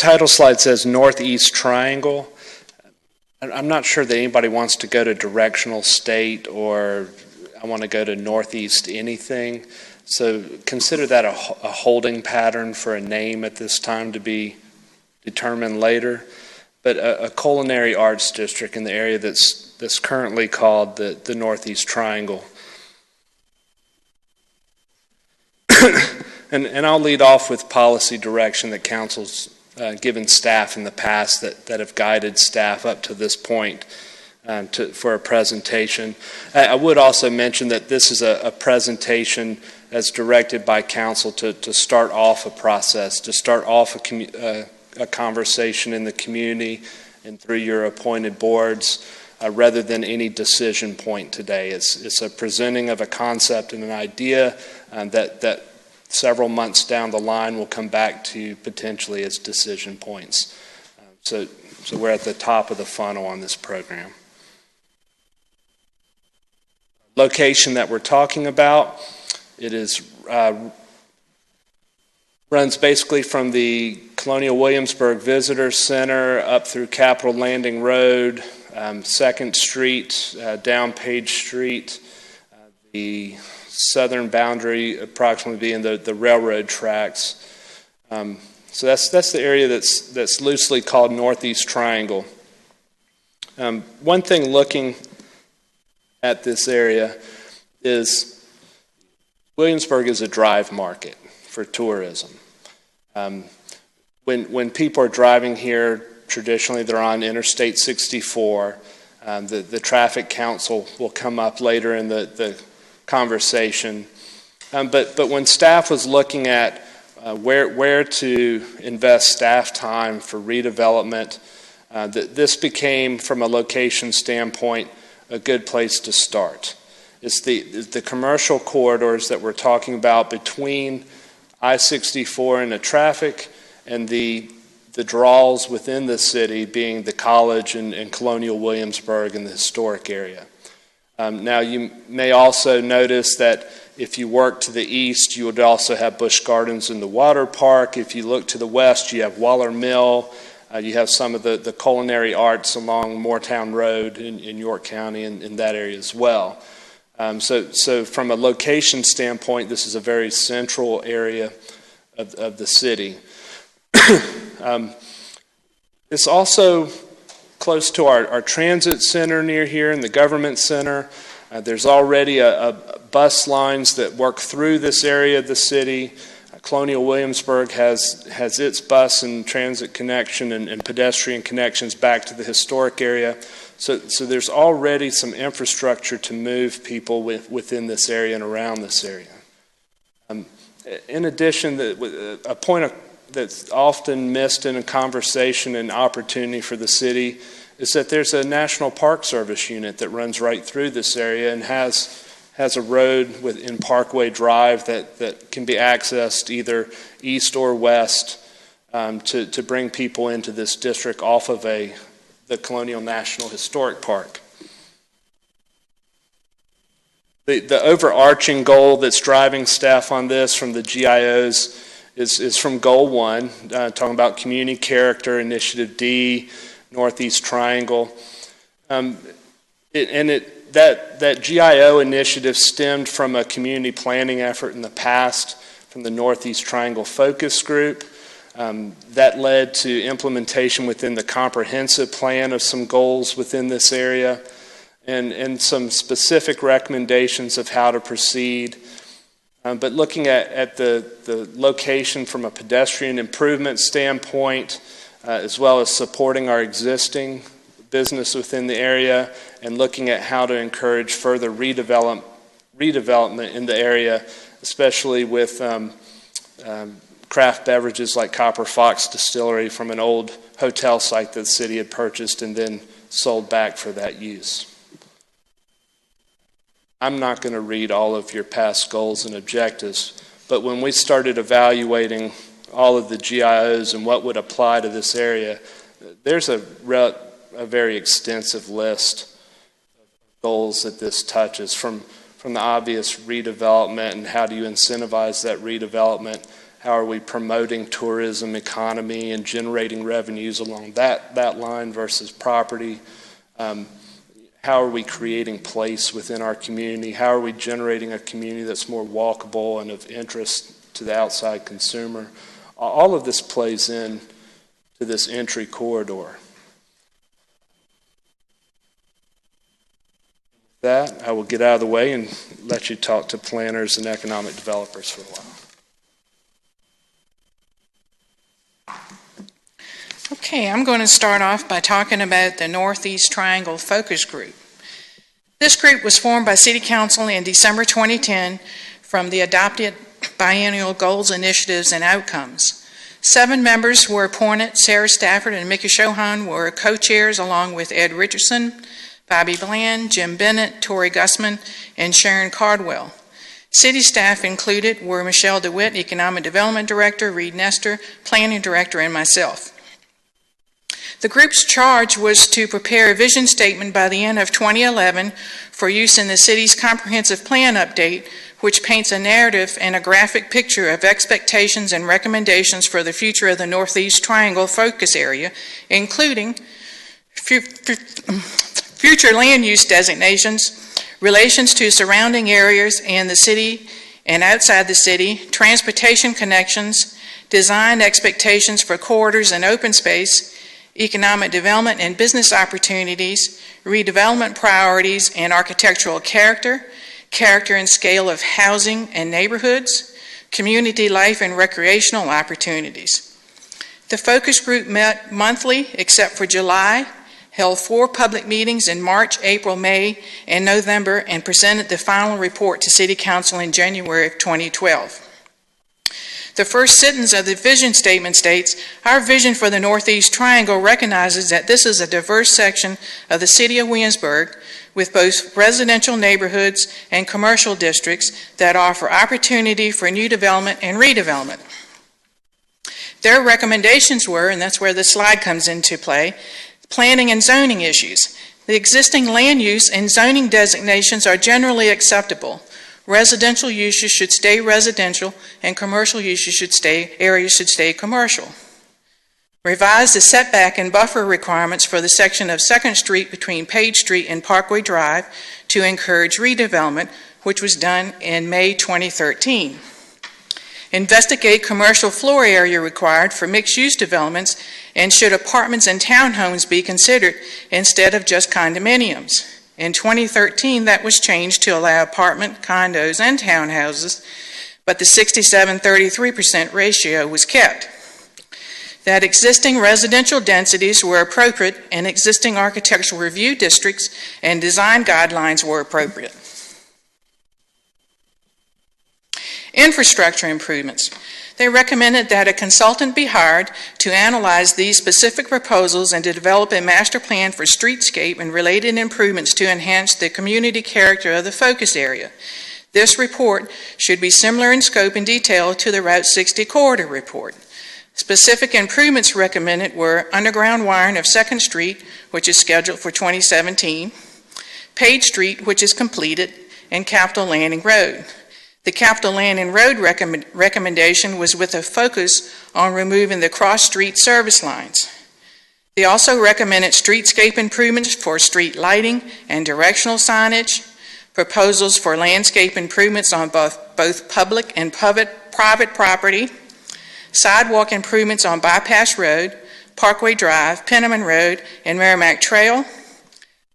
title slide says Northeast Triangle. I'm not sure that anybody wants to go to directional state or I want to go to Northeast anything. So consider that a holding pattern for a name at this time to be determined later. But a culinary arts district in the area that's currently called the Northeast Triangle. And I'll lead off with policy direction that Council's given staff in the past that have guided staff up to this point for a presentation. I would also mention that this is a presentation as directed by Council to start off a process, to start off a conversation in the community and through your appointed boards, rather than any decision point today. It's a presenting of a concept and an idea that several months down the line will come back to potentially as decision points. So we're at the top of the funnel on this program. Location that we're talking about, it is runs basically from the Colonial Williamsburg Visitor Center up through Capitol Landing Road, 2nd Street, down Page Street, the southern boundary approximately being the railroad tracks. So that's the area that's loosely called Northeast Triangle. One thing looking at this area is Williamsburg is a drive market for tourism. When people are driving here, traditionally they're on Interstate 64. The traffic council will come up later in the conversation. But when staff was looking at where to invest staff time for redevelopment, this became, from a location standpoint, a good place to start. It's the commercial corridors that we're talking about between I-64 and the traffic and the draws within the city being the college and Colonial Williamsburg and the historic area. Now you may also notice that if you work to the east, you would also have Busch Gardens and the water park. If you look to the west, you have Waller Mill. You have some of the culinary arts along Moortown Road in York County and in that area as well. So from a location standpoint, this is a very central area of the city. It's also close to our transit center near here and the government center. There's already a bus lines that work through this area of the city. Colonial Williamsburg has its bus and transit connection and pedestrian connections back to the historic area. So there's already some infrastructure to move people within this area and around this area. In addition, a point that's often missed in a conversation and opportunity for the city is that there's a National Park Service unit that runs right through this area and has a road in Parkway Drive that can be accessed either east or west to bring people into this district off of the Colonial National Historic Park. The overarching goal that's driving staff on this from the GIOs is from Goal 1, talking about community character, Initiative D, Northeast Triangle. That GIO initiative stemmed from a community planning effort in the past from the Northeast Triangle Focus Group. That led to implementation within the comprehensive plan of some goals within this area and some specific recommendations of how to proceed. But looking at the location from a pedestrian improvement standpoint, as well as supporting our existing business within the area and looking at how to encourage further redevelopment in the area, especially with craft beverages like Copper Fox Distillery from an old hotel site that the city had purchased and then sold back for that use. I'm not going to read all of your past goals and objectives, but when we started evaluating all of the GIOs and what would apply to this area, there's a very extensive list of goals that this touches, from the obvious redevelopment and how do you incentivize that redevelopment. How are we promoting tourism, economy, and generating revenues along that line versus property? How are we creating place within our community? How are we generating a community that's more walkable and of interest to the outside consumer? All of this plays in to this entry corridor. With that, I will get out of the way and let you talk to planners and economic developers for a while. Okay, I'm going to start off by talking about the Northeast Triangle Focus Group. This group was formed by City Council in December 2010 from the adopted biennial goals, initiatives, and outcomes. 7 members were appointed. Sarah Stafford and Mickey Shohan were co-chairs, along with Ed Richardson, Bobby Bland, Jim Bennett, Tori Gussman, and Sharon Cardwell. City staff included were Michelle DeWitt, Economic Development Director, Reed Nestor, Planning Director, and myself. The group's charge was to prepare a vision statement by the end of 2011 for use in the city's comprehensive plan update, which paints a narrative and a graphic picture of expectations and recommendations for the future of the Northeast Triangle focus area, including future land use designations, relations to surrounding areas and the city and outside the city, transportation connections, design expectations for corridors and open space, economic development and business opportunities, redevelopment priorities and architectural character and scale of housing and neighborhoods, community life and recreational opportunities. The focus group met monthly except for July, held 4 public meetings in March, April, May, and November, and presented the final report to City Council in January of 2012. The first sentence of the vision statement states, "Our vision for the Northeast Triangle recognizes that this is a diverse section of the city of Williamsburg with both residential neighborhoods and commercial districts that offer opportunity for new development and redevelopment." Their recommendations were, and that's where the slide comes into play, planning and zoning issues. The existing land use and zoning designations are generally acceptable. Residential uses should stay residential, and commercial uses should stay commercial. Revise the setback and buffer requirements for the section of 2nd Street between Page Street and Parkway Drive to encourage redevelopment, which was done in May 2013. Investigate commercial floor area required for mixed-use developments, and should apartments and townhomes be considered instead of just condominiums. In 2013, that was changed to allow apartment, condos, and townhouses, but the 67-33% ratio was kept. That existing residential densities were appropriate and existing architectural review districts and design guidelines were appropriate. Infrastructure improvements. They recommended that a consultant be hired to analyze these specific proposals and to develop a master plan for streetscape and related improvements to enhance the community character of the focus area. This report should be similar in scope and detail to the Route 60 corridor report. Specific improvements recommended were underground wiring of 2nd Street, which is scheduled for 2017, Page Street, which is completed, and Capitol Landing Road. The Capitol Landing Road recommendation was with a focus on removing the cross-street service lines. They also recommended streetscape improvements for street lighting and directional signage, proposals for landscape improvements on both public and private property, sidewalk improvements on Bypass Road, Parkway Drive, Penniman Road, and Merrimack Trail,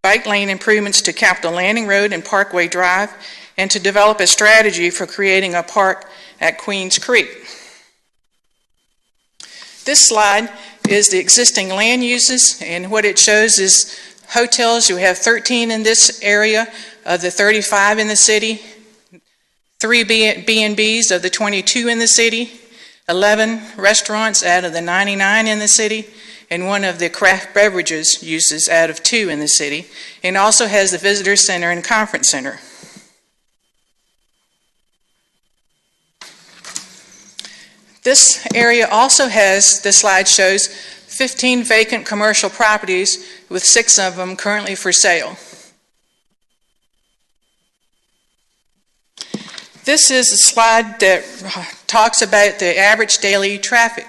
bike lane improvements to Capitol Landing Road and Parkway Drive, and to develop a strategy for creating a park at Queens Creek. This slide is the existing land uses, and what it shows is hotels. You have 13 in this area of the 35 in the city, 3 B&Bs of the 22 in the city, 11 restaurants out of the 99 in the city, and 1 of the craft beverages uses out of 2 in the city, and also has the visitor center and conference center. This area also has, the slide shows, 15 vacant commercial properties with 6 of them currently for sale. This is a slide that talks about the average daily traffic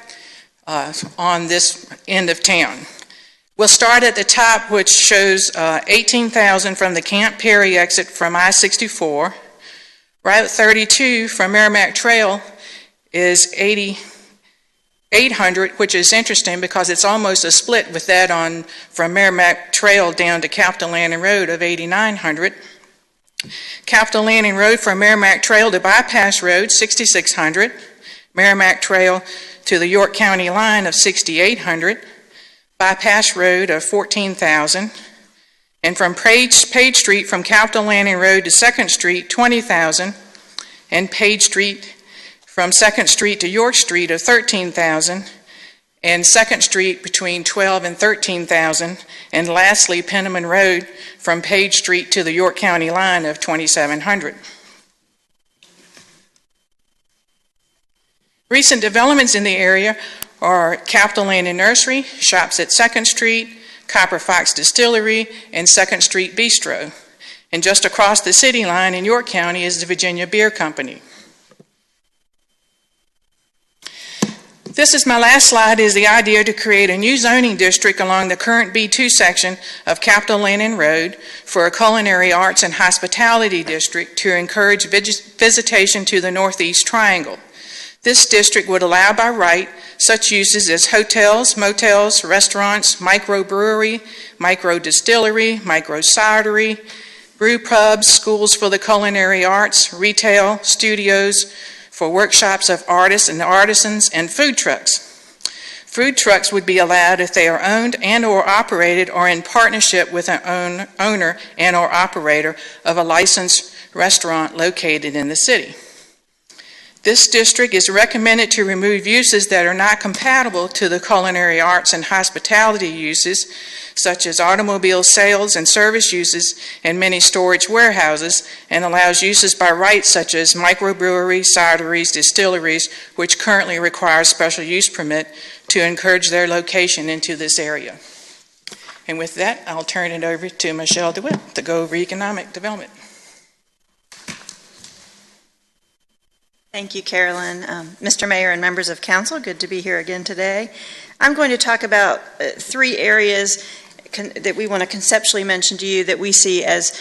on this end of town. We'll start at the top, which shows 18,000 from the Camp Perry exit from I-64. Route 32 from Merrimack Trail is 8,800, which is interesting because it's almost a split with that on from Merrimack Trail down to Capitol Landing Road of 8,900. Capitol Landing Road from Merrimack Trail to Bypass Road, 6,600. Merrimack Trail to the York County line of 6,800. Bypass Road of 14,000. And from Page Street from Capitol Landing Road to 2nd Street, 20,000. And Page Street from 2nd Street to York Street of 13,000. And 2nd Street between 12 and 13,000. And lastly, Penniman Road from Page Street to the York County line of 2,700. Recent developments in the area are Capitol Landing Nursery, shops at 2nd Street, Copper Fox Distillery, and 2nd Street Bistro. And just across the city line in York County is the Virginia Beer Company. This is my last slide, is the idea to create a new zoning district along the current B2 section of Capitol Landing Road for a culinary arts and hospitality district to encourage visitation to the Northeast Triangle. This district would allow by right such uses as hotels, motels, restaurants, microbrewery, microdistillery, microcidery, brew pubs, schools for the culinary arts, retail, studios for workshops of artists and artisans, and food trucks. Food trucks would be allowed if they are owned and or operated or in partnership with an owner and or operator of a licensed restaurant located in the city. This district is recommended to remove uses that are not compatible to the culinary arts and hospitality uses, such as automobile sales and service uses and many storage warehouses, and allows uses by right such as microbreweries, cideries, distilleries, which currently require a special use permit to encourage their location into this area. And with that, I'll turn it over to Michelle DeWitt to go over economic development. Thank you, Carolyn. Mr. Mayor and members of council, good to be here again today. I'm going to talk about 3 areas that we want to conceptually mention to you that we see as,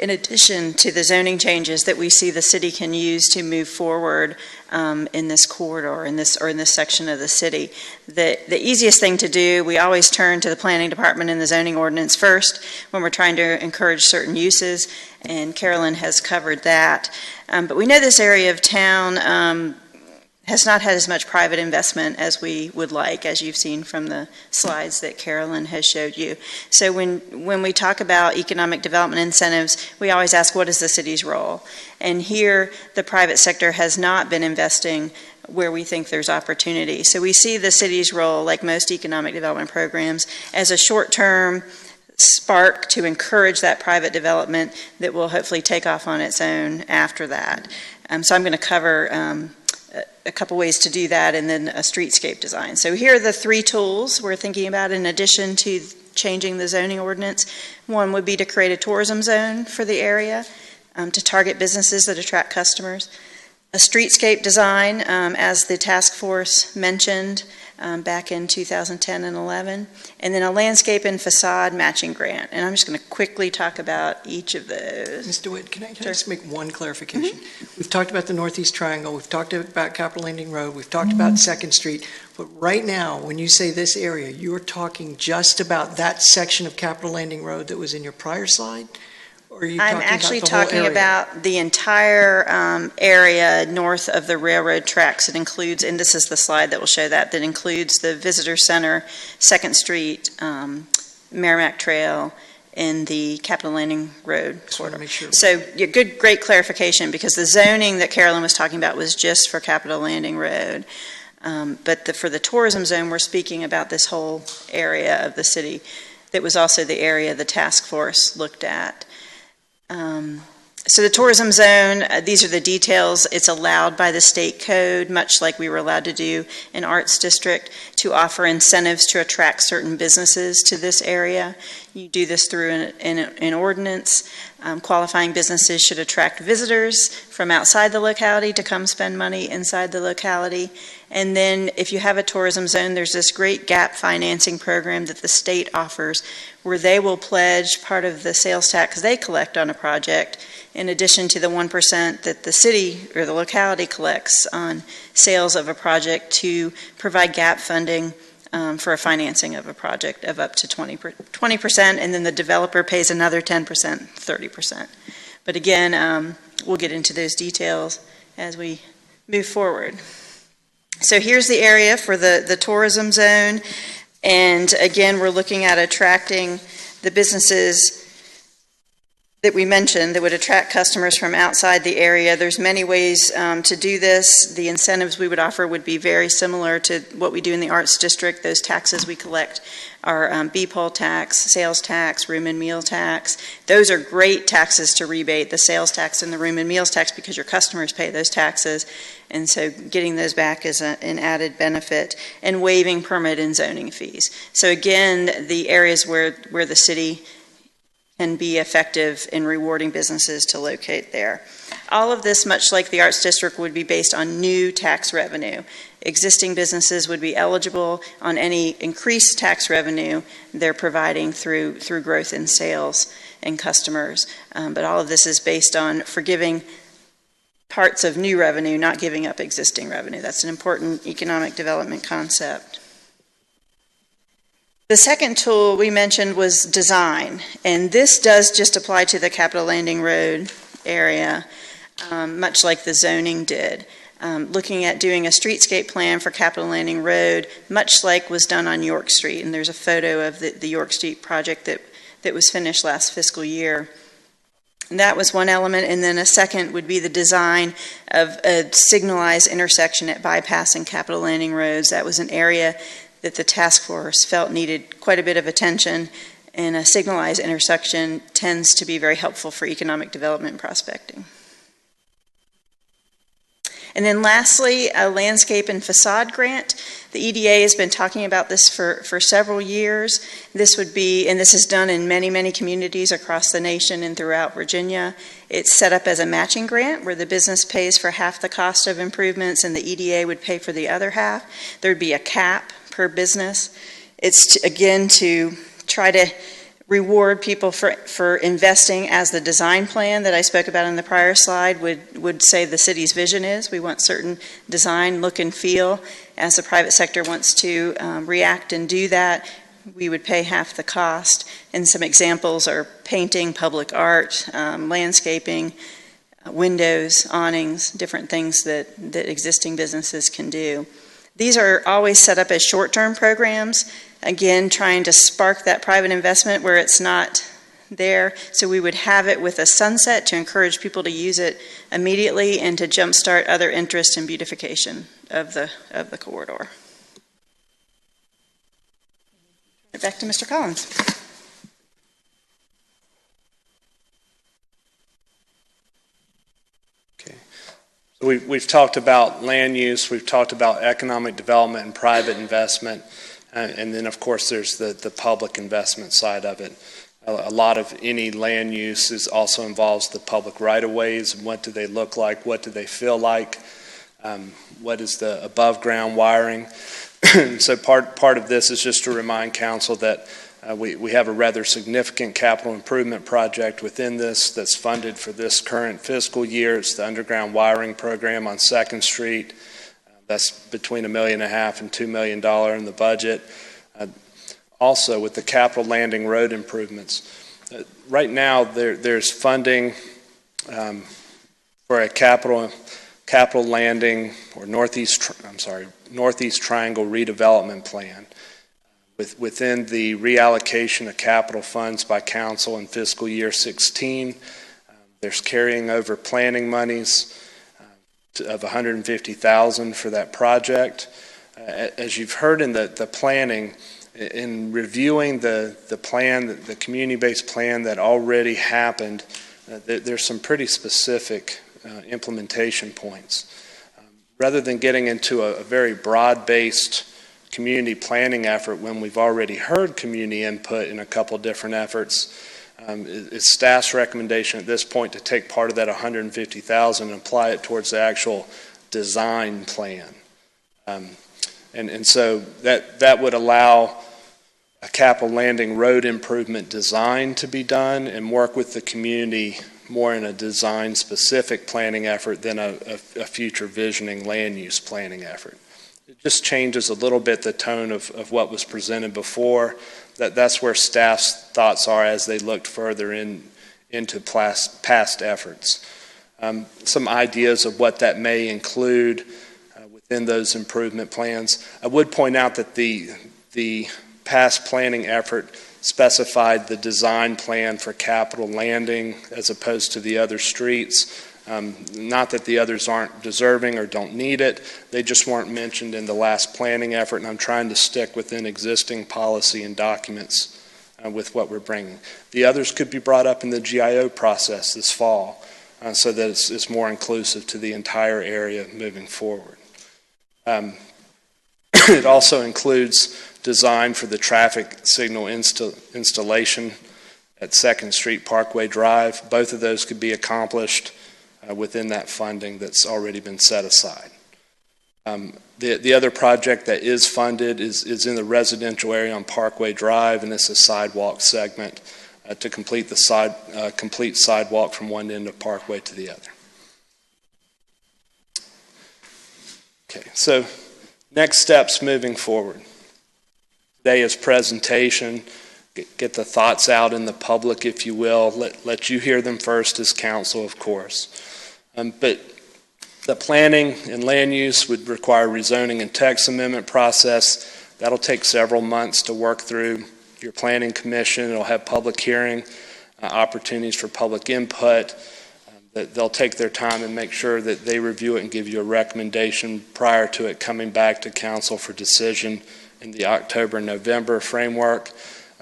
in addition to the zoning changes, that we see the city can use to move forward in this corridor, in this section of the city. The easiest thing to do, we always turn to the planning department and the zoning ordinance first when we're trying to encourage certain uses, and Carolyn has covered that. But we know this area of town has not had as much private investment as we would like, as you've seen from the slides that Carolyn has showed you. So when we talk about economic development incentives, we always ask, what is the city's role? And here, the private sector has not been investing where we think there's opportunity. So we see the city's role, like most economic development programs, as a short-term spark to encourage that private development that will hopefully take off on its own after that. So I'm going to cover a couple ways to do that, and then a streetscape design. So here are the 3 tools we're thinking about in addition to changing the zoning ordinance. One would be to create a tourism zone for the area to target businesses that attract customers. A streetscape design, as the task force mentioned back in 2010 and 11, and then a landscape and facade matching grant. And I'm just going to quickly talk about each of those. Ms. DeWitt, can I just make one clarification? We've talked about the Northeast Triangle, we've talked about Capitol Landing Road, we've talked about 2nd Street, but right now, when you say this area, you're talking just about that section of Capitol Landing Road that was in your prior slide? Or are you I'm actually talking about the entire area north of the railroad tracks. It includes, and this is the slide that will show that includes the Visitor Center, 2nd Street, Merrimack Trail, and the Capitol Landing Road corridor. Sure. So great clarification, because the zoning that Carolyn was talking about was just for Capitol Landing Road. But for the tourism zone, we're speaking about this whole area of the city that was also the area the task force looked at. So the tourism zone, these are the details. It's allowed by the state code, much like we were allowed to do in Arts District, to offer incentives to attract certain businesses to this area. You do this through an ordinance. Qualifying businesses should attract visitors from outside the locality to come spend money inside the locality. And then if you have a tourism zone, there's this great gap financing program that the state offers where they will pledge part of the sales tax they collect on a project in addition to the 1% that the city or the locality collects on sales of a project to provide gap funding for a financing of a project of up to 20%, and then the developer pays another 10%, 30%. But again, we'll get into those details as we move forward. So here's the area for the tourism zone, and again, we're looking at attracting the businesses that we mentioned that would attract customers from outside the area. There's many ways to do this. The incentives we would offer would be very similar to what we do in the Arts District. Those taxes we collect are BPOL tax, sales tax, room and meal tax. Those are great taxes to rebate, the sales tax and the room and meals tax, because your customers pay those taxes. And so getting those back is an added benefit, and waiving permit and zoning fees. So again, the areas where the city can be effective in rewarding businesses to locate there. All of this, much like the Arts District, would be based on new tax revenue. Existing businesses would be eligible on any increased tax revenue they're providing through growth in sales and customers. But all of this is based on forgiving parts of new revenue, not giving up existing revenue. That's an important economic development concept. The second tool we mentioned was design, and this does just apply to the Capitol Landing Road area, much like the zoning did. Looking at doing a streetscape plan for Capitol Landing Road, much like was done on York Street, and there's a photo of the York Street project that was finished last fiscal year. And that was one element, and then a second would be the design of a signalized intersection at Bypass and Capitol Landing Roads. That was an area that the task force felt needed quite a bit of attention, and a signalized intersection tends to be very helpful for economic development and prospecting. And then lastly, a landscape and facade grant. The EDA has been talking about this for several years. This would be, and this is done in many, many communities across the nation and throughout Virginia. It's set up as a matching grant where the business pays for half the cost of improvements and the EDA would pay for the other half. There'd be a cap per business. It's again to try to reward people for investing as the design plan that I spoke about in the prior slide would say the city's vision is. We want certain design, look, and feel. As the private sector wants to react and do that, we would pay half the cost. And some examples are painting, public art, landscaping, windows, awnings, different things that existing businesses can do. These are always set up as short-term programs, again, trying to spark that private investment where it's not there. So we would have it with a sunset to encourage people to use it immediately and to jumpstart other interest in beautification of the corridor. Back to Mr. Collins. We've talked about land use, we've talked about economic development and private investment, and then of course there's the public investment side of it. A lot of any land use also involves the public right-of-ways, and what do they look like, what do they feel like, what is the above ground wiring. So part of this is just to remind council that we have a rather significant capital improvement project within this that's funded for this current fiscal year. It's the underground wiring program on 2nd Street. That's between $1.5 million and $2 million in the budget. Also, with the Capitol Landing Road improvements, right now there's funding for a Capitol Landing or Northeast Triangle redevelopment plan. Within the reallocation of capital funds by council in fiscal year 16, there's carrying over planning monies of $150,000 for that project. As you've heard in the planning, in reviewing the plan, the community-based plan that already happened there's some pretty specific implementation points. Rather than getting into a very broad-based community planning effort when we've already heard community input in a couple different efforts, it's staff's recommendation at this point to take part of that $150,000 and apply it towards the actual design plan. And so that would allow a capital landing road improvement design to be done and work with the community more in a design-specific planning effort than a future visioning land use planning effort. It just changes a little bit the tone of what was presented before. That's where staff's thoughts are as they looked further into past efforts. Some ideas of what that may include within those improvement plans. I would point out that the past planning effort specified the design plan for capital landing as opposed to the other streets. Not that the others aren't deserving or don't need it, they just weren't mentioned in the last planning effort, and I'm trying to stick within existing policy and documents with what we're bringing. The others could be brought up in the GIO process this fall so that it's more inclusive to the entire area moving forward. It also includes design for the traffic signal installation at 2nd Street Parkway Drive. Both of those could be accomplished within that funding that's already been set aside. The other project that is funded is in the residential area on Parkway Drive, and it's a sidewalk segment to complete the complete sidewalk from one end of Parkway to the other. Okay, so next steps moving forward. Today is presentation. Get the thoughts out in the public, if you will. Let you hear them first as council, of course. But the planning and land use would require rezoning and text amendment process. That'll take several months to work through your planning commission. It'll have public hearing, opportunities for public input. They'll take their time and make sure that they review it and give you a recommendation prior to it coming back to council for decision in the October-November framework.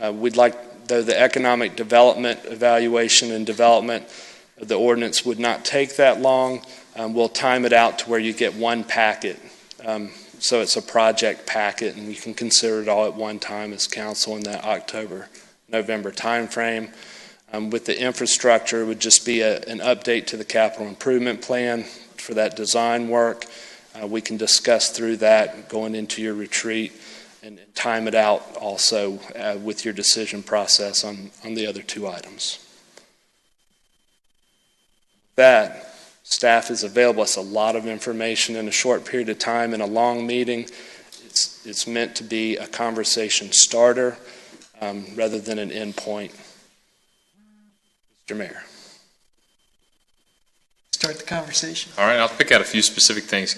We'd like, though, the economic development evaluation and development of the ordinance would not take that long. We'll time it out to where you get one packet. So it's a project packet, and you can consider it all at one time as council in that October-November timeframe. With the infrastructure, it would just be an update to the capital improvement plan for that design work. We can discuss through that going into your retreat and time it out also with your decision process on the other two items. That staff is available. It's a lot of information in a short period of time in a long meeting. It's meant to be a conversation starter rather than an end point. Mr. Mayor. Start the conversation. All right, I'll pick out a few specific things.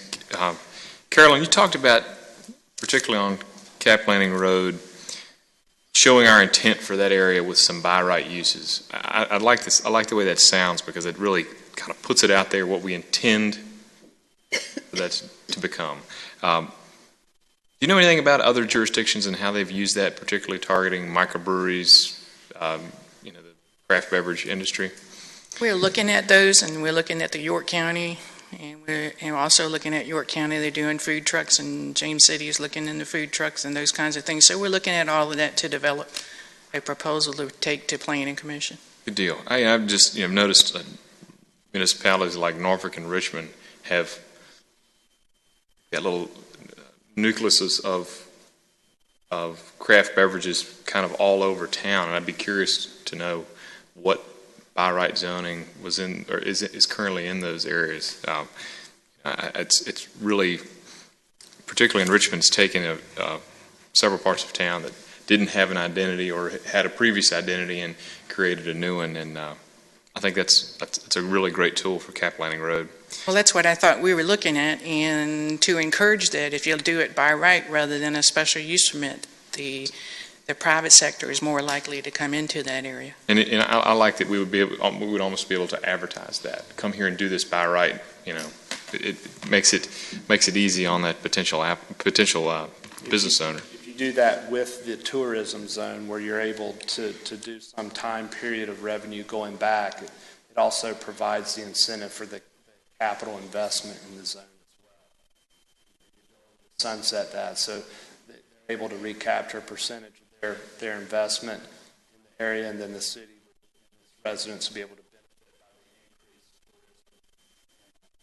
Carolyn, you talked about, particularly on Cap Landing Road, showing our intent for that area with some by right uses. I like this. I like the way that sounds because it really kind of puts it out there what we intend for that to become. Do you know anything about other jurisdictions and how they've used that, particularly targeting microbreweries, the craft beverage industry? We're looking at those, and we're looking at the York County, and we're also looking at York County. They're doing food trucks, and James City is looking into food trucks and those kinds of things. So we're looking at all of that to develop a proposal to take to Planning Commission. Good deal. I've just noticed municipalities like Norfolk and Richmond have got little nucleuses of craft beverages kind of all over town, and I'd be curious to know what by right zoning was in or is currently in those areas. It's really, particularly in Richmond, it's taken several parts of town that didn't have an identity or had a previous identity and created a new one, and I think that's a really great tool for Cap Landing Road. Well, that's what I thought we were looking at, and to encourage that, if you'll do it by right rather than a special use permit, the private sector is more likely to come into that area. And I like that we would almost be able to advertise that. Come here and do this by right. It makes it easy on that potential business owner. If you do that with the tourism zone where you're able to do some time period of revenue going back, it also provides the incentive for the capital investment in the zone as well. Sunset that, so they're able to recapture a percentage of their investment in the area, and then the city and its residents will be able to benefit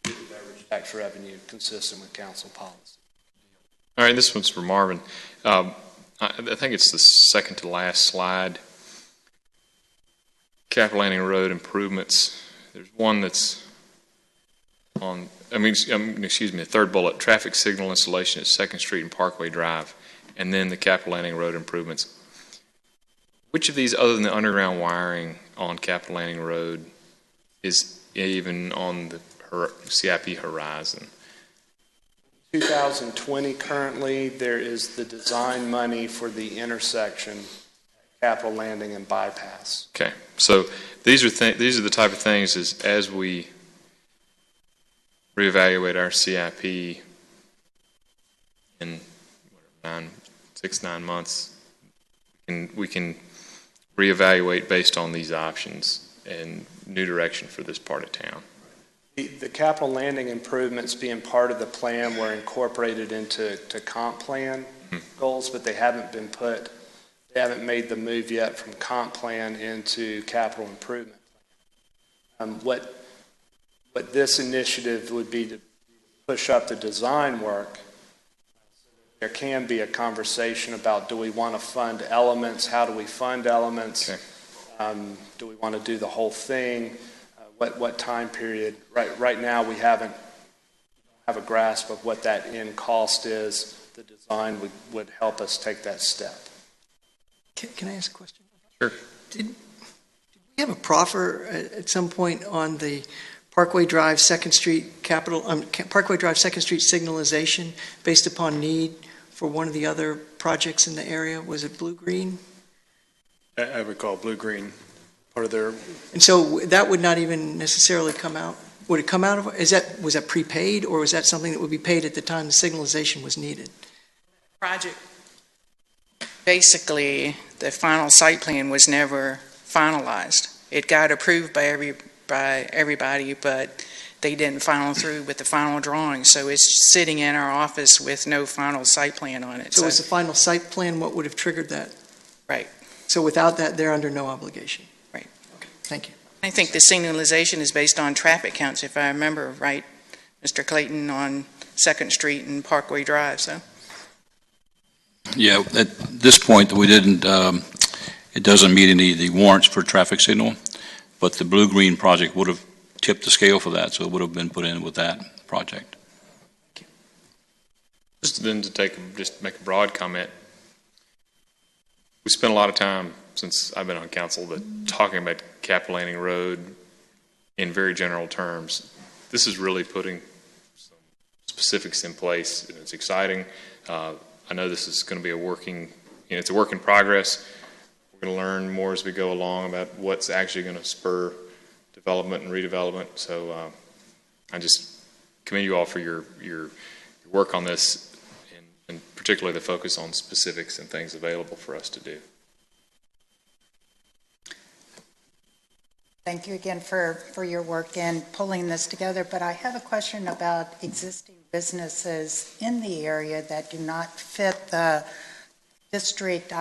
by the increased beverage tax revenue consistent with council policy. All right, this one's for Marvin. I think it's the second to last slide. Capital Landing Road improvements. There's one that's on, the third bullet, traffic signal installation at 2nd Street and Parkway Drive, and then the Capital Landing Road improvements. Which of these, other than the underground wiring on Capital Landing Road, is even on the CIP horizon? 2020 currently, there is the design money for the intersection, Capitol Landing and Bypass. Okay, so these are the type of things as we reevaluate our CIP in 6-9 months, we can reevaluate based on these options and new direction for this part of town. The Capitol Landing improvements being part of the plan were incorporated into comp plan goals, but they haven't made the move yet from comp plan into capital improvement. What this initiative would be to push up the design work. There can be a conversation about, do we want to fund elements? How do we fund elements? Okay. Do we want to do the whole thing? What time period? Right now, we don't have a grasp of what that end cost is. The design would help us take that step. Can I ask a question? Sure. Did we have a proffer at some point on the Parkway Drive 2nd Street Parkway Drive 2nd Street signalization based upon need for one of the other projects in the area? Was it blue-green? I recall blue-green, part of their... And so that would not even necessarily come out? Would it come out of, was that prepaid, or was that something that would be paid at the time the signalization was needed? Project, basically, the final site plan was never finalized. It got approved by everybody, but they didn't follow through with the final drawing, so it's sitting in our office with no final site plan on it. So was the final site plan what would have triggered that? Right. So without that, they're under no obligation? Right. Okay, thank you. I think the signalization is based on traffic counts, if I remember right, Mr. Clayton, on 2nd Street and Parkway Drive, so. Yeah, at this point, we didn't, it doesn't meet any of the warrants for traffic signal, but the blue-green project would have tipped the scale for that, so it would have been put in with that project. Just then to make a broad comment, we spent a lot of time since I've been on council talking about Capitol Landing Road in very general terms. This is really putting some specifics in place. It's exciting. I know this is going to be it's a work in progress. We're going to learn more as we go along about what's actually going to spur development and redevelopment. So I just commend you all for your work on this, and particularly the focus on specifics and things available for us to do. Thank you again for your work in pulling this together, but I have a question about existing businesses in the area that do not fit the district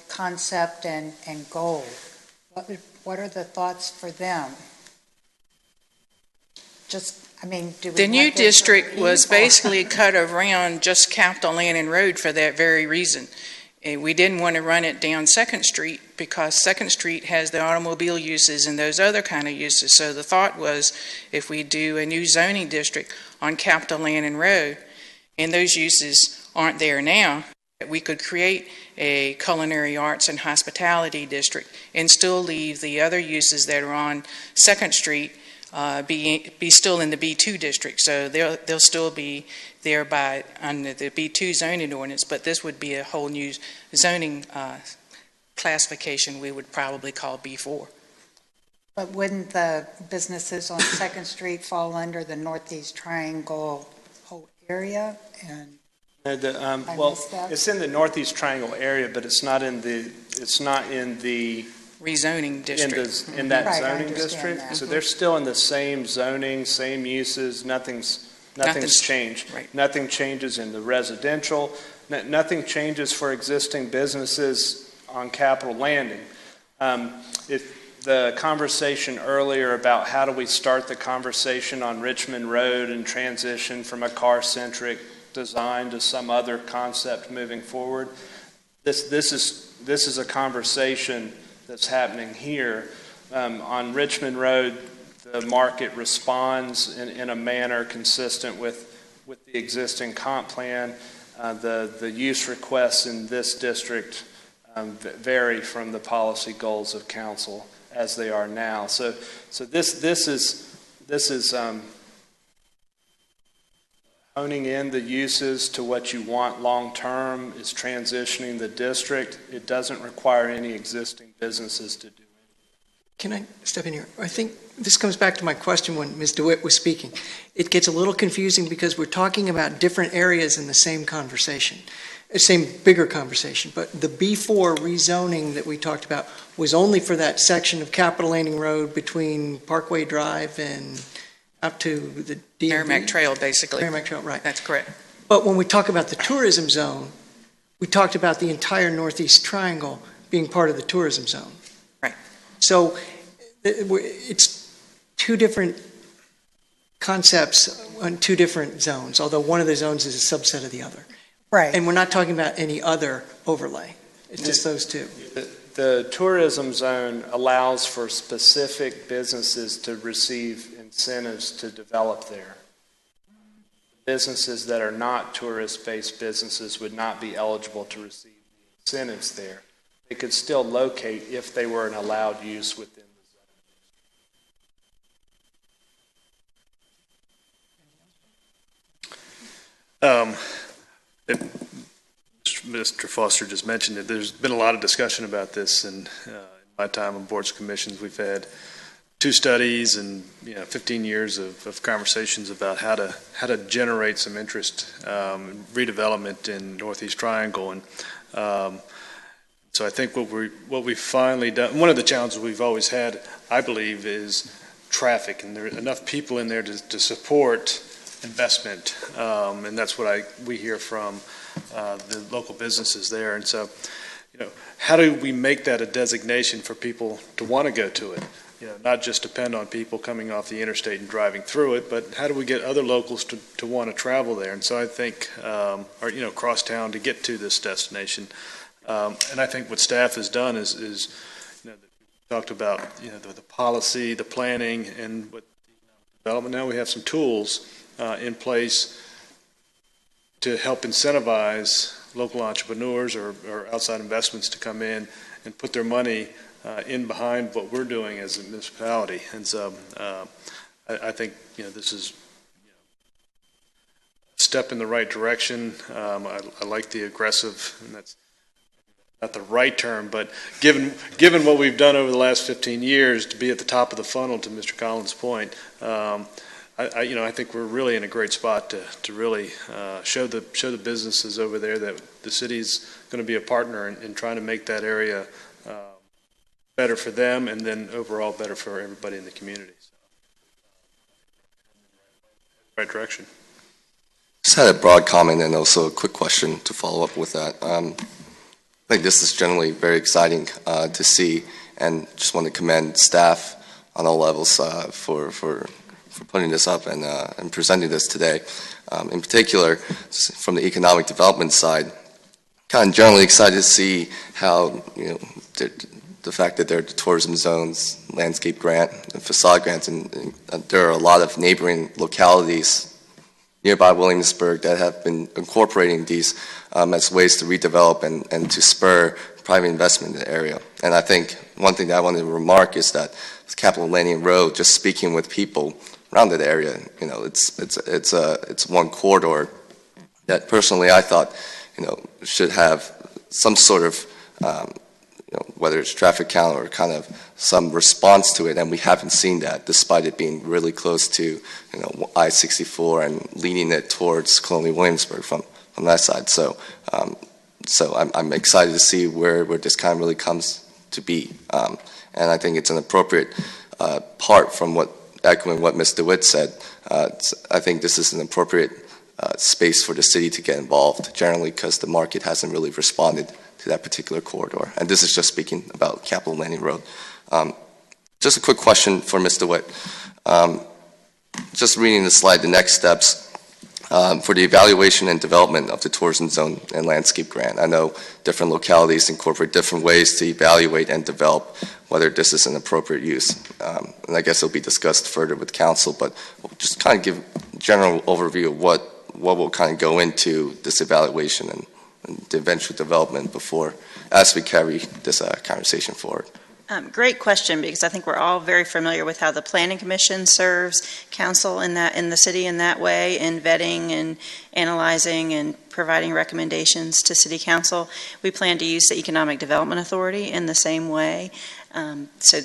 concept and goal. What are the thoughts for them? The new district was basically cut around just Capitol Landing Road for that very reason. And we didn't want to run it down 2nd Street because 2nd Street has the automobile uses and those other kind of uses. So the thought was, if we do a new zoning district on Capitol Landing Road, and those uses aren't there now, we could create a culinary arts and hospitality district and still leave the other uses that are on 2nd Street be still in the B2 district. So they'll still be there under the B2 zoning ordinance, but this would be a whole new zoning classification we would probably call B4. But wouldn't the businesses on 2nd Street fall under the Northeast Triangle whole area? And it's in the Northeast Triangle area, but it's not in the rezoning district. In that Right, I zoning understand district. that. So they're still in the same zoning, same uses, nothing's Nothing's- changed. right. Nothing changes in the residential, nothing changes for existing businesses on Capitol Landing. If the conversation earlier about how do we start the conversation on Richmond Road and transition from a car-centric design to some other concept moving forward, this is a conversation that's happening here. On Richmond Road, the market responds in a manner consistent with the existing comp plan. The use requests in this district vary from the policy goals of council as they are now. So this is honing in the uses to what you want long-term, is transitioning the district. It doesn't require any existing businesses to do it. Can I step in here? I think this comes back to my question when Ms. DeWitt was speaking. It gets a little confusing because we're talking about different areas in the same conversation, same bigger conversation. But the B4 rezoning that we talked about was only for that section of Capitol Landing Road between Parkway Drive and out to the DMV. Merrimack Trail, basically. Merrimack Trail, right. That's correct. But when we talk about the tourism zone, we talked about the entire Northeast Triangle being part of the tourism zone. Right. So it's two different concepts on two different zones, although one of the zones is a subset of the other. Right. And we're not talking about any other overlay. It's just those two. The tourism zone allows for specific businesses to receive incentives to develop there. Businesses that are not tourist-based businesses would not be eligible to receive incentives there. They could still locate if they were an allowed use within the zone. Mr. Foster just mentioned it. There's been a lot of discussion about this, and in my time on boards and commissions, we've had 2 studies and 15 years of conversations about how to generate some interest, redevelopment in Northeast Triangle, and so I think what we've finally done. One of the challenges we've always had, I believe, is traffic, and there are enough people in there to support investment, and that's what we hear from the local businesses there. And so, how do we make that a designation for people to want to go to it? Not just depend on people coming off the interstate and driving through it, but how do we get other locals to want to travel there? And so I think, or cross town to get to this destination. And I think what staff has done is talked about, the policy, the planning, and what development. Now we have some tools in place to help incentivize local entrepreneurs or outside investments to come in and put their money in behind what we're doing as a municipality. And so I think this is a step in the right direction. I like the aggressive, and that's not the right term, but given what we've done over the last 15 years to be at the top of the funnel, to Mr. Collins' point, I think we're really in a great spot to really show the businesses over there that the city's going to be a partner in trying to make that area better for them, and then overall better for everybody in the community. So, right direction. Just had a broad comment and also a quick question to follow up with that. I think this is generally very exciting to see, and just want to commend staff on all levels for putting this up and presenting this today. In particular, from the economic development side, kind of generally excited to see how the fact that there are tourism zones, landscape grant, and facade grants, and there are a lot of neighboring localities nearby Williamsburg that have been incorporating these as ways to redevelop and to spur private investment in the area. And I think one thing that I wanted to remark is that Capitol Landing Road, just speaking with people around that area, it's one corridor that personally I thought should have some sort of whether it's traffic count or kind of some response to it, and we haven't seen that, despite it being really close to I-64 and leading it towards Colonial Williamsburg from that side. So I'm excited to see where this kind of really comes to be. And I think it's an appropriate part from echoing what Ms. DeWitt said. I think this is an appropriate space for the city to get involved, generally because the market hasn't really responded to that particular corridor. And this is just speaking about Capitol Landing Road. Just a quick question for Ms. DeWitt. Just reading the slide, the next steps for the evaluation and development of the tourism zone and landscape grant. I know different localities incorporate different ways to evaluate and develop whether this is an appropriate use. And I guess it'll be discussed further with council, but we'll just kind of give a general overview of what will kind of go into this evaluation and the eventual development as we carry this conversation forward. Great question, because I think we're all very familiar with how the Planning Commission serves council in the city in that way, in vetting and analyzing and providing recommendations to City Council. We plan to use the Economic Development Authority in the same way. So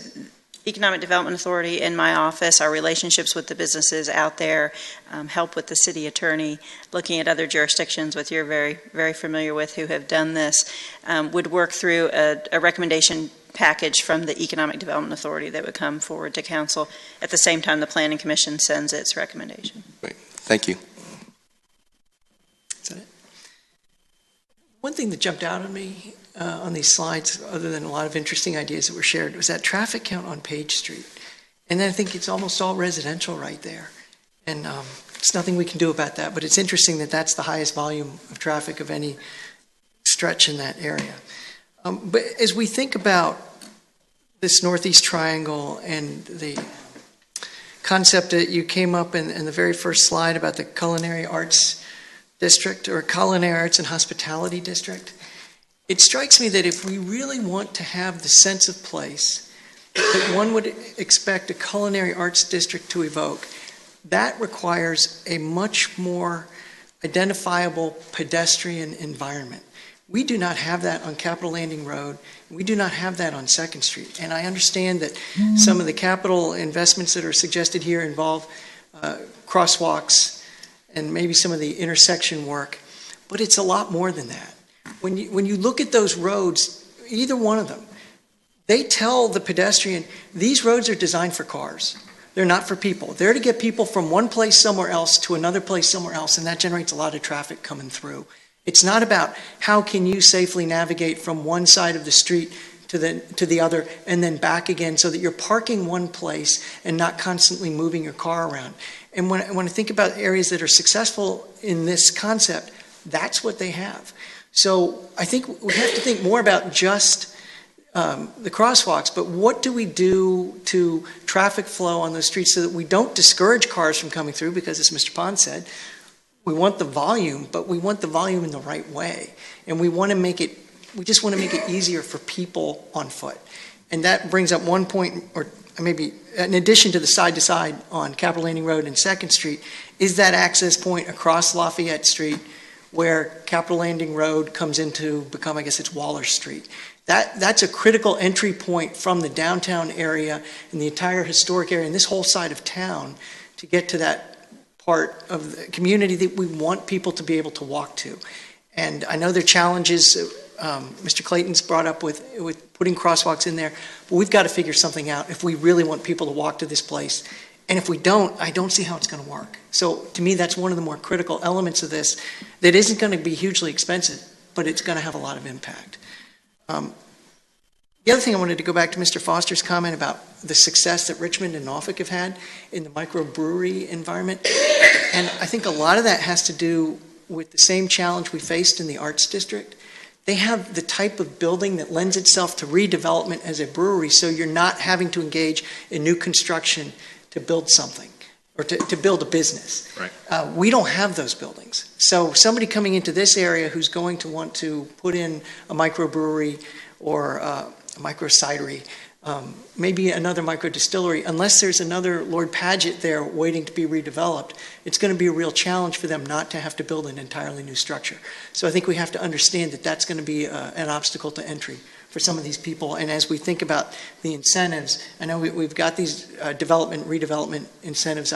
Economic Development Authority in my office, our relationships with the businesses out there, help with the city attorney, looking at other jurisdictions with you're very, very familiar with who have done this, would work through a recommendation package from the Economic Development Authority that would come forward to council at the same time the Planning Commission sends its recommendation. Great. Thank you. Is that it? One thing that jumped out at me on these slides, other than a lot of interesting ideas that were shared, was that traffic count on Page Street. And I think it's almost all residential right there. And there's nothing we can do about that, but it's interesting that that's the highest volume of traffic of any stretch in that area. But as we think about this Northeast Triangle and the concept that you came up in the very first slide about the Culinary Arts District, or Culinary Arts and Hospitality District, it strikes me that if we really want to have the sense of place that one would expect a Culinary Arts District to evoke, that requires a much more identifiable pedestrian environment. We do not have that on Capitol Landing Road. We do not have that on 2nd Street. And I understand that some of the capital investments that are suggested here involve crosswalks and maybe some of the intersection work, but it's a lot more than that. When you look at those roads, either one of them, they tell the pedestrian, these roads are designed for cars. They're not for people. They're to get people from one place somewhere else to another place somewhere else, and that generates a lot of traffic coming through. It's not about how can you safely navigate from one side of the street to the other and then back again so that you're parking one place and not constantly moving your car around. And when I think about areas that are successful in this concept, that's what they have. So I think we have to think more about just the crosswalks, but what do we do to traffic flow on those streets so that we don't discourage cars from coming through, because as Mr. Pond said, we want the volume, but we want the volume in the right way. And we just want to make it easier for people on foot. And that brings up one point, or maybe in addition to the side-to-side on Capitol Landing Road and 2nd Street, is that access point across Lafayette Street where Capitol Landing Road comes into become, I guess it's Waller Street. That's a critical entry point from the downtown area and the entire historic area and this whole side of town to get to that part of the community that we want people to be able to walk to. And I know there are challenges Mr. Clayton's brought up with putting crosswalks in there, but we've got to figure something out if we really want people to walk to this place. And if we don't, I don't see how it's going to work. So to me, that's one of the more critical elements of this that isn't going to be hugely expensive, but it's going to have a lot of impact. The other thing I wanted to go back to Mr. Foster's comment about the success that Richmond and Norfolk have had in the microbrewery environment. And I think a lot of that has to do with the same challenge we faced in the Arts District. They have the type of building that lends itself to redevelopment as a brewery, so you're not having to engage in new construction to build something or to build a business. Right. We don't have those buildings. So somebody coming into this area who's going to want to put in a microbrewery or a micro cidery, maybe another micro distillery, unless there's another Lord Paget there waiting to be redeveloped, it's going to be a real challenge for them not to have to build an entirely new structure. So I think we have to understand that that's going to be an obstacle to entry for some of these people. And as we think about the incentives, I know we've got these redevelopment incentives.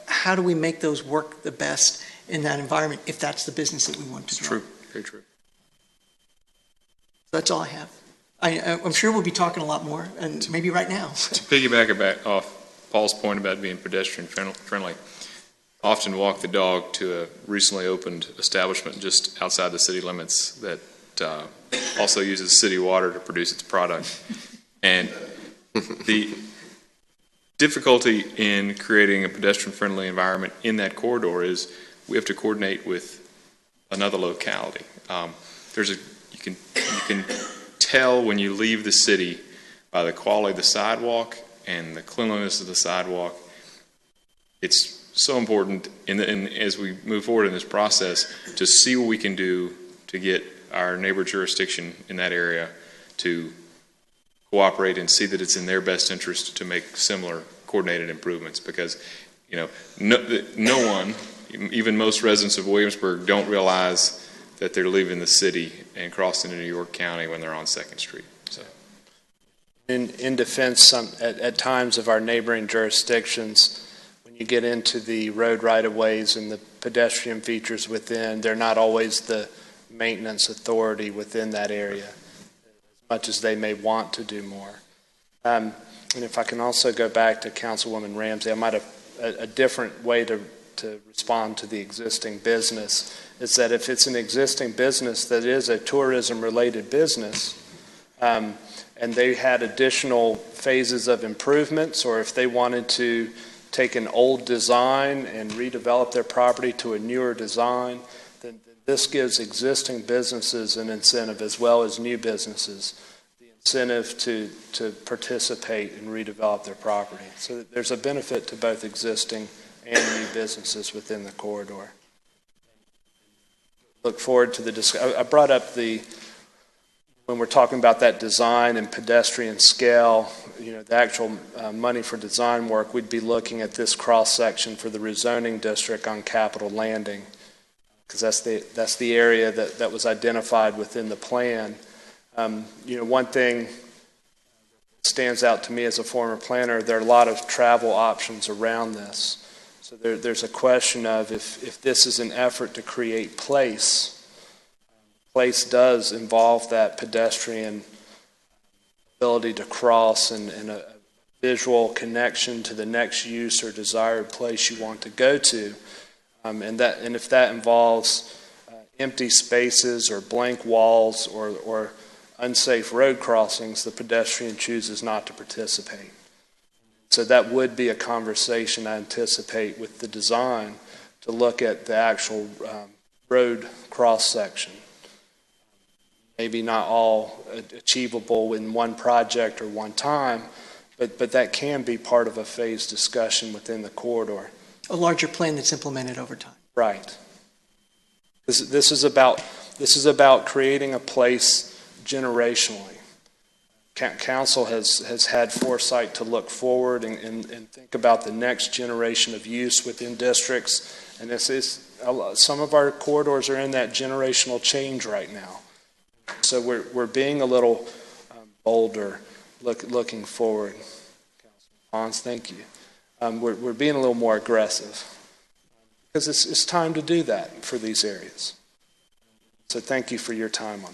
How do we make those work the best in that environment if that's the business that we want to do? True, very true. That's all I have. I'm sure we'll be talking a lot more, and maybe right now. To piggyback off Paul's point about being pedestrian friendly, often walk the dog to a recently opened establishment just outside the city limits that also uses city water to produce its product. And the difficulty in creating a pedestrian-friendly environment in that corridor is we have to coordinate with another locality. You can tell when you leave the city by the quality of the sidewalk and the cleanliness of the sidewalk. It's so important, as we move forward in this process, to see what we can do to get our neighbor jurisdiction in that area to cooperate and see that it's in their best interest to make similar coordinated improvements, because no one, even most residents of Williamsburg, don't realize that they're leaving the city and crossing into New York County when they're on 2nd Street. So, in defense, at times of our neighboring jurisdictions, when you get into the road right-of-ways and the pedestrian features within, they're not always the maintenance authority within that area, as much as they may want to do more. And if I can also go back to Councilwoman Ramsey, I might have a different way to respond to the existing business, is that if it's an existing business that is a tourism-related business, and they had additional phases of improvements, or if they wanted to take an old design and redevelop their property to a newer design, then this gives existing businesses an incentive, as well as new businesses, the incentive to participate and redevelop their property. So there's a benefit to both existing and new businesses within the corridor. Look forward to the discussion. I brought up when we're talking about that design and pedestrian scale, the actual money for design work, we'd be looking at this cross-section for the rezoning district on Capitol Landing, because that's the area that was identified within the plan. One thing that stands out to me as a former planner, there are a lot of travel options around this. So there's a question of if this is an effort to create place does involve that pedestrian ability to cross and a visual connection to the next use or desired place you want to go to. And if that involves empty spaces or blank walls or unsafe road crossings, the pedestrian chooses not to participate. So that would be a conversation I anticipate with the design to look at the actual road cross-section. Maybe not all achievable in one project or one time, but that can be part of a phased discussion within the corridor. A larger plan that's implemented over time. Right. This is about creating a place generationally. Council has had foresight to look forward and think about the next generation of use within districts, and some of our corridors are in that generational change right now. So we're being a little bolder, looking forward. Councilman Pons, thank you. We're being a little more aggressive because it's time to do that for these areas. So thank you for your time on that.